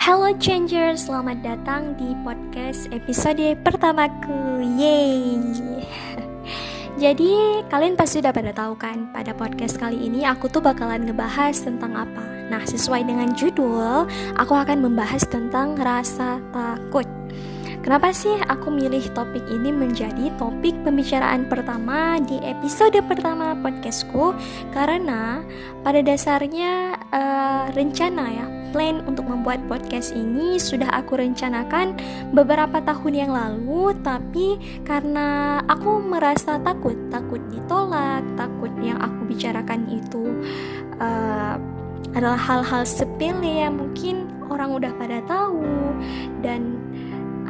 Hello Changer, selamat datang di podcast episode pertamaku. Yeay. Jadi kalian pasti udah pada tahu kan, pada podcast kali ini aku tuh bakalan ngebahas tentang apa. Nah, sesuai dengan judul, aku akan membahas tentang rasa takut. Kenapa sih aku milih topik ini menjadi topik pembicaraan pertama di episode pertama podcastku? Karena pada dasarnya plan untuk membuat podcast ini sudah aku rencanakan beberapa tahun yang lalu, tapi karena aku merasa takut ditolak, takut yang aku bicarakan itu adalah hal-hal sepele yang mungkin orang udah pada tahu, dan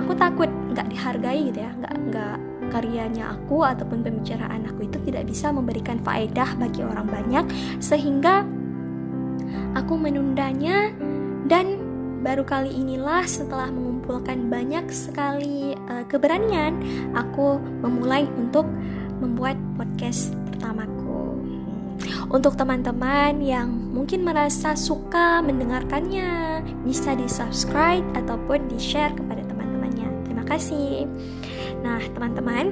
aku takut nggak dihargai gitu ya, nggak karyanya aku ataupun pembicaraan aku itu tidak bisa memberikan faedah bagi orang banyak, sehingga aku menundanya. Dan baru kali inilah setelah mengumpulkan banyak sekali keberanian, aku memulai untuk membuat podcast pertamaku. Untuk teman-teman yang mungkin merasa suka mendengarkannya, bisa di-subscribe ataupun di-share kepada teman-temannya. Terima kasih. Nah, teman-teman,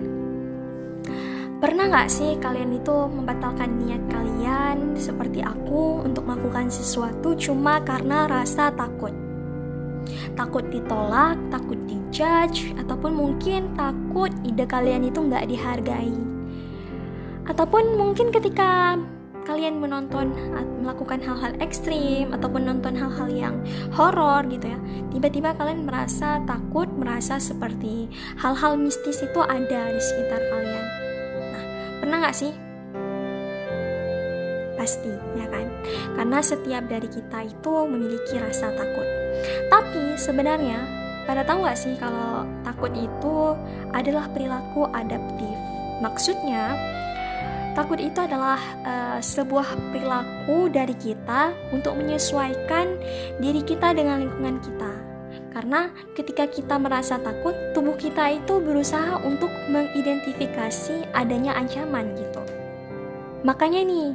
pernah gak sih kalian itu membatalkan niat kalian seperti aku untuk melakukan sesuatu cuma karena rasa takut? Takut ditolak, takut dijudge, ataupun mungkin takut ide kalian itu gak dihargai. Ataupun mungkin ketika kalian melakukan hal-hal ekstrim ataupun nonton hal-hal yang horor gitu ya, tiba-tiba kalian merasa takut, merasa seperti hal-hal mistis itu ada di sekitar kalian. Pernah gak sih? Pasti, ya kan? Karena setiap dari kita itu memiliki rasa takut. Tapi sebenarnya, pada tahu gak sih kalau takut itu adalah perilaku adaptif? Maksudnya, takut itu adalah sebuah perilaku dari kita untuk menyesuaikan diri kita dengan lingkungan kita. Karena ketika kita merasa takut, tubuh kita itu berusaha untuk mengidentifikasi adanya ancaman gitu. Makanya nih,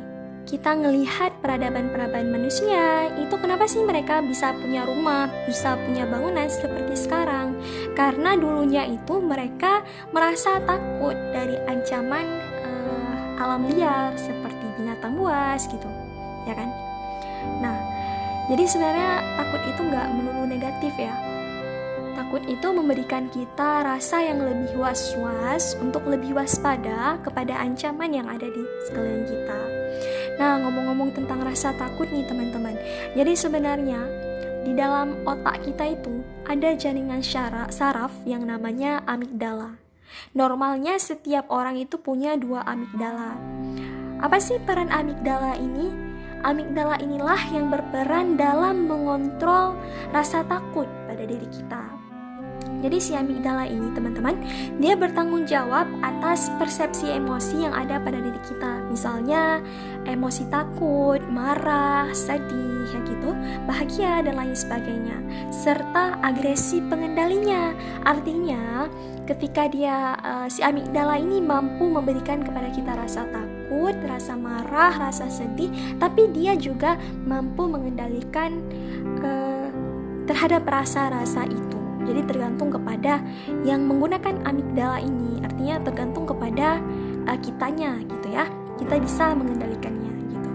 kita ngelihat peradaban-peradaban manusia, itu kenapa sih mereka bisa punya rumah, bisa punya bangunan seperti sekarang? Karena dulunya itu mereka merasa takut dari ancaman alam liar seperti binatang buas gitu, ya kan? Nah, jadi sebenarnya takut itu nggak melulu negatif ya. Takut itu memberikan kita rasa yang lebih was-was untuk lebih waspada kepada ancaman yang ada di sekeliling kita. Nah, ngomong-ngomong tentang rasa takut nih teman-teman. Jadi sebenarnya di dalam otak kita itu ada jaringan saraf yang namanya amigdala. Normalnya setiap orang itu punya 2 amigdala. Apa sih peran amigdala ini? Amigdala inilah yang berperan dalam mengontrol rasa takut pada diri kita. Jadi si amigdala ini teman-teman, dia bertanggung jawab atas persepsi emosi yang ada pada diri kita. Misalnya emosi takut, marah, sedih, ya gitu, bahagia dan lain sebagainya. Serta agresi pengendalinya. Artinya ketika dia si amigdala ini mampu memberikan kepada kita rasa takut, rasa marah, rasa sedih, tapi dia juga mampu mengendalikan terhadap rasa-rasa itu. Jadi tergantung kepada yang menggunakan amigdala ini, artinya tergantung kepada kitanya gitu ya. Kita bisa mengendalikannya gitu.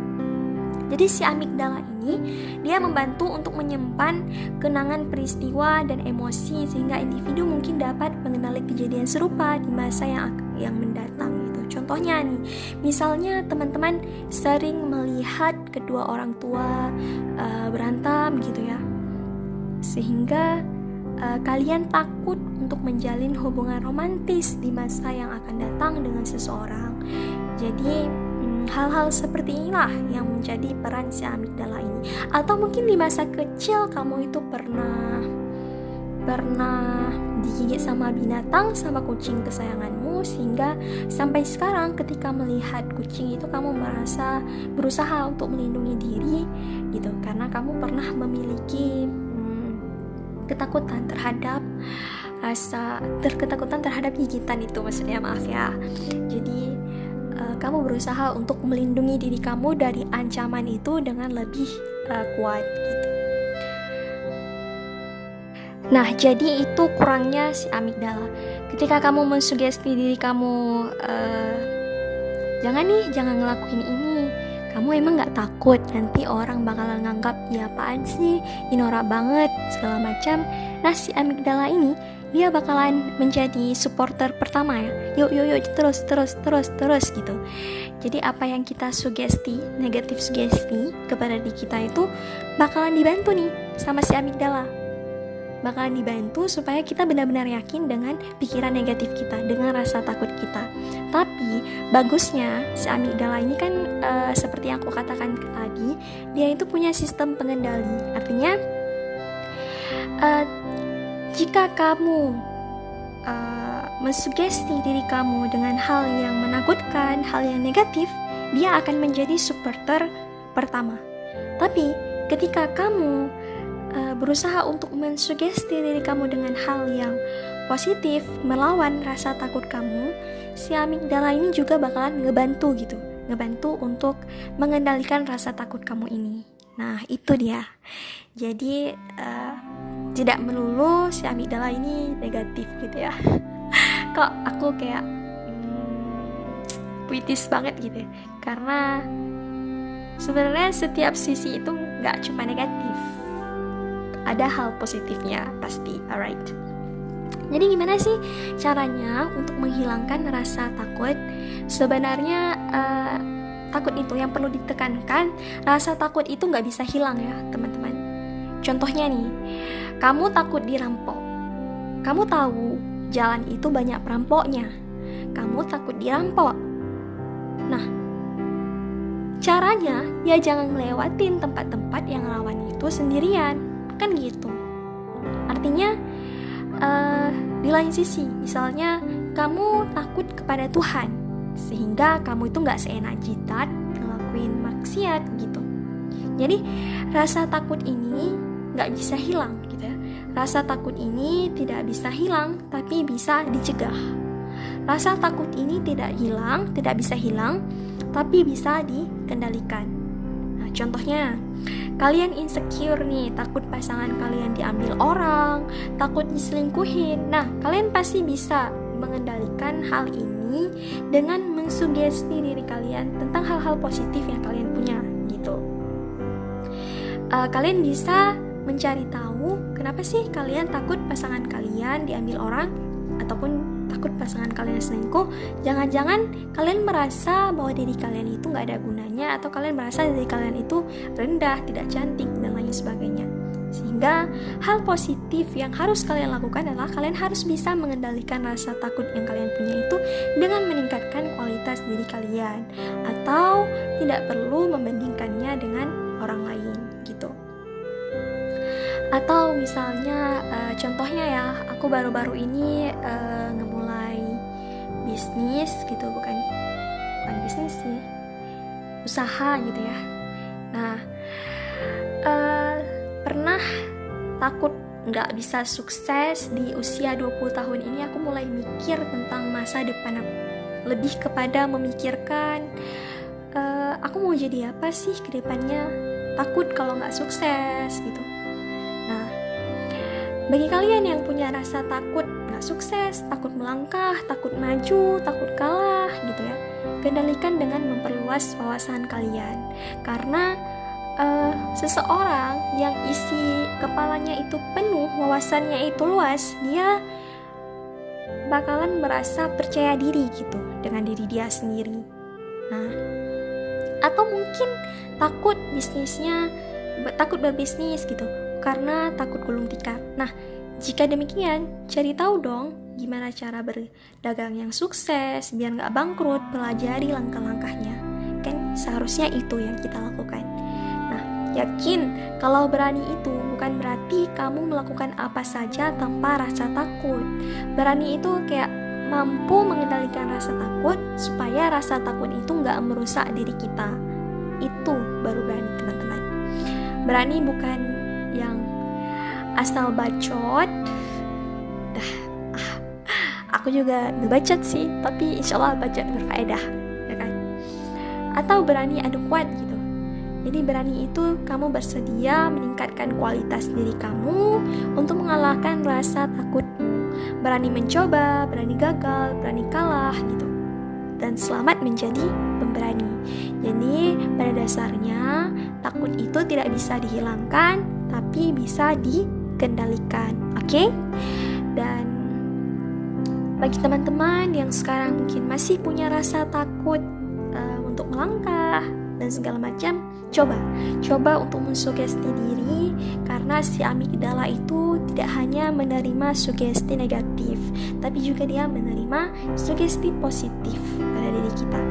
Jadi si amigdala ini dia membantu untuk menyimpan kenangan peristiwa dan emosi sehingga individu mungkin dapat mengenali kejadian serupa di masa yang mendatang gitu. Contohnya nih, misalnya teman-teman sering melihat kedua orang tua berantem gitu ya, sehingga kalian takut untuk menjalin hubungan romantis di masa yang akan datang dengan seseorang. Jadi hal-hal seperti inilah yang menjadi peran si amigdala ini. Atau mungkin di masa kecil kamu itu pernah digigit sama binatang, sama kucing kesayanganmu, sehingga sampai sekarang ketika melihat kucing itu kamu merasa berusaha untuk melindungi diri gitu, karena kamu pernah memiliki ketakutan terhadap gigitan itu, maksudnya, maaf ya. Jadi kamu berusaha untuk melindungi diri kamu dari ancaman itu dengan lebih kuat gitu. Nah, jadi itu kurangnya si amigdala. Ketika kamu mensugesti diri kamu, jangan ngelakuin ini. Kamu emang gak takut nanti orang bakalan nganggap, ya apaan sih, Inora banget, segala macam. Nah, si amigdala ini, dia bakalan menjadi supporter pertama ya. Yuk, terus gitu. Jadi apa yang kita sugesti, negatif sugesti kepada diri kita itu bakalan dibantu nih sama si amigdala. Bakalan dibantu supaya kita benar-benar yakin dengan pikiran negatif kita, dengan rasa takut kita. Tapi bagusnya si amigdala ini kan seperti yang aku katakan tadi, dia itu punya sistem pengendali. Artinya jika kamu mensugesti diri kamu dengan hal yang menakutkan, hal yang negatif, dia akan menjadi supporter pertama. Tapi ketika kamu berusaha untuk mensugesti diri kamu dengan hal yang positif, melawan rasa takut kamu, si amigdala ini juga bakalan ngebantu untuk mengendalikan rasa takut kamu ini. Nah, itu dia. Jadi tidak melulu si amigdala ini negatif gitu ya. Kok aku kayak puitis banget gitu ya. Karena sebenarnya setiap sisi itu nggak cuma negatif, ada hal positifnya pasti. Alright. Jadi gimana sih caranya untuk menghilangkan rasa takut? Sebenarnya takut itu yang perlu ditekankan, rasa takut itu nggak bisa hilang ya teman-teman. Contohnya nih, kamu takut dirampok. Kamu tahu jalan itu banyak perampoknya. Kamu takut dirampok. Nah, caranya ya jangan ngelewatin tempat-tempat yang rawan itu sendirian. Kan gitu. Artinya di lain sisi, misalnya kamu takut kepada Tuhan, sehingga kamu itu gak seenak jidat ngelakuin maksiat gitu. Jadi rasa takut ini gak bisa hilang gitu ya. Rasa takut ini tidak bisa hilang, tapi bisa dicegah. Rasa takut ini tidak bisa hilang, tapi bisa dikendalikan. Nah, contohnya, kalian insecure nih, takut pasangan kalian diambil orang, takut diselingkuhin. Nah, kalian pasti bisa mengendalikan hal ini dengan mensugesti diri kalian tentang hal-hal positif yang kalian punya gitu. Kalian bisa mencari tahu kenapa sih kalian takut pasangan kalian diambil orang, ataupun takut pasangan kalian selingkuh. Jangan-jangan kalian merasa bahwa diri kalian itu gak ada gunanya, atau kalian merasa diri kalian itu rendah, tidak cantik, dan lain sebagainya. Sehingga hal positif yang harus kalian lakukan adalah kalian harus bisa mengendalikan rasa takut yang kalian punya itu dengan meningkatkan kualitas diri kalian, atau tidak perlu membandingkannya dengan orang lain gitu. Atau misalnya contohnya ya, aku baru-baru ini ngemulai bisnis gitu, bukan bisnis sih, usaha gitu ya. Nah, pernah takut nggak bisa sukses di usia 20 tahun ini, aku mulai mikir tentang masa depan aku. Lebih kepada memikirkan aku mau jadi apa sih ke depannya, takut kalau nggak sukses gitu. Nah, bagi kalian yang punya rasa takut nggak sukses, takut melangkah, takut maju, takut kalah gitu ya, kendalikan dengan memperluas wawasan kalian. Karena seseorang yang isi kepalanya itu penuh, wawasannya itu luas, dia bakalan merasa percaya diri gitu dengan diri dia sendiri. Nah, atau mungkin takut berbisnis gitu karena takut gulung tikar. Nah, jika demikian, cari tahu dong gimana cara berdagang yang sukses biar gak bangkrut, pelajari langkah-langkahnya. Kan seharusnya itu yang kita lakukan. Yakin kalau berani itu bukan berarti kamu melakukan apa saja tanpa rasa takut. Berani itu kayak mampu mengendalikan rasa takut supaya rasa takut itu gak merusak diri kita. Itu baru berani, teman-teman. Berani bukan yang asal bacot. Aku juga ngebacot sih, tapi insya Allah bacot berfaedah, ya kan? Atau berani adu kuat gitu. Jadi berani itu kamu bersedia meningkatkan kualitas diri kamu untuk mengalahkan rasa takutmu. Berani mencoba, berani gagal, berani kalah gitu. Dan selamat menjadi pemberani. Jadi pada dasarnya takut itu tidak bisa dihilangkan, tapi bisa dikendalikan. Oke? Dan bagi teman-teman yang sekarang mungkin masih punya rasa takut untuk melangkah dan segala macam, coba untuk mensugesti diri, karena si amigdala itu tidak hanya menerima sugesti negatif, tapi juga dia menerima sugesti positif pada diri kita.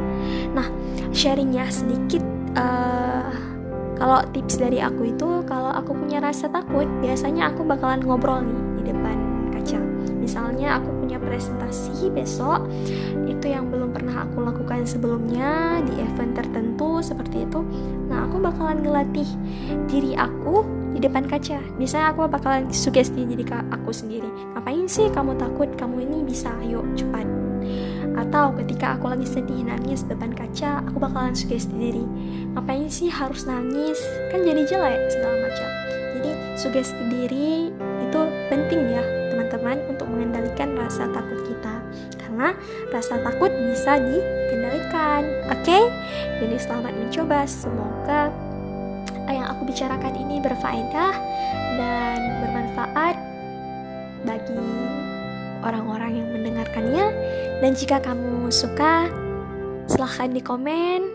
Nah, sharingnya sedikit, kalau tips dari aku itu, kalau aku punya rasa takut, biasanya aku bakalan ngobrol nih di depan kaca. Misalnya aku punya presentasi besok, itu yang belum pernah aku lakukan sebelumnya di event tertentu seperti itu. Nah, aku bakalan ngelatih diri aku di depan kaca. Biasanya aku bakalan sugesti diri aku sendiri. Ngapain sih kamu takut? Kamu ini bisa, yuk cepat. Atau ketika aku lagi sedih nangis depan kaca, aku bakalan sugesti diri. Ngapain sih harus nangis? Kan jadi jelek segala macam. Jadi sugesti diri itu penting ya teman-teman untuk mengendalikan rasa takut kita, karena rasa takut bisa dikendalikan. Oke? Jadi selamat mencoba. Semoga yang aku bicarakan ini berfaedah dan bermanfaat bagi orang-orang yang mendengarkannya. Dan jika kamu suka, silahkan di komen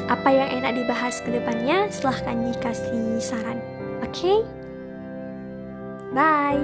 apa yang enak dibahas ke depannya. Silahkan dikasih saran. Oke? Bye.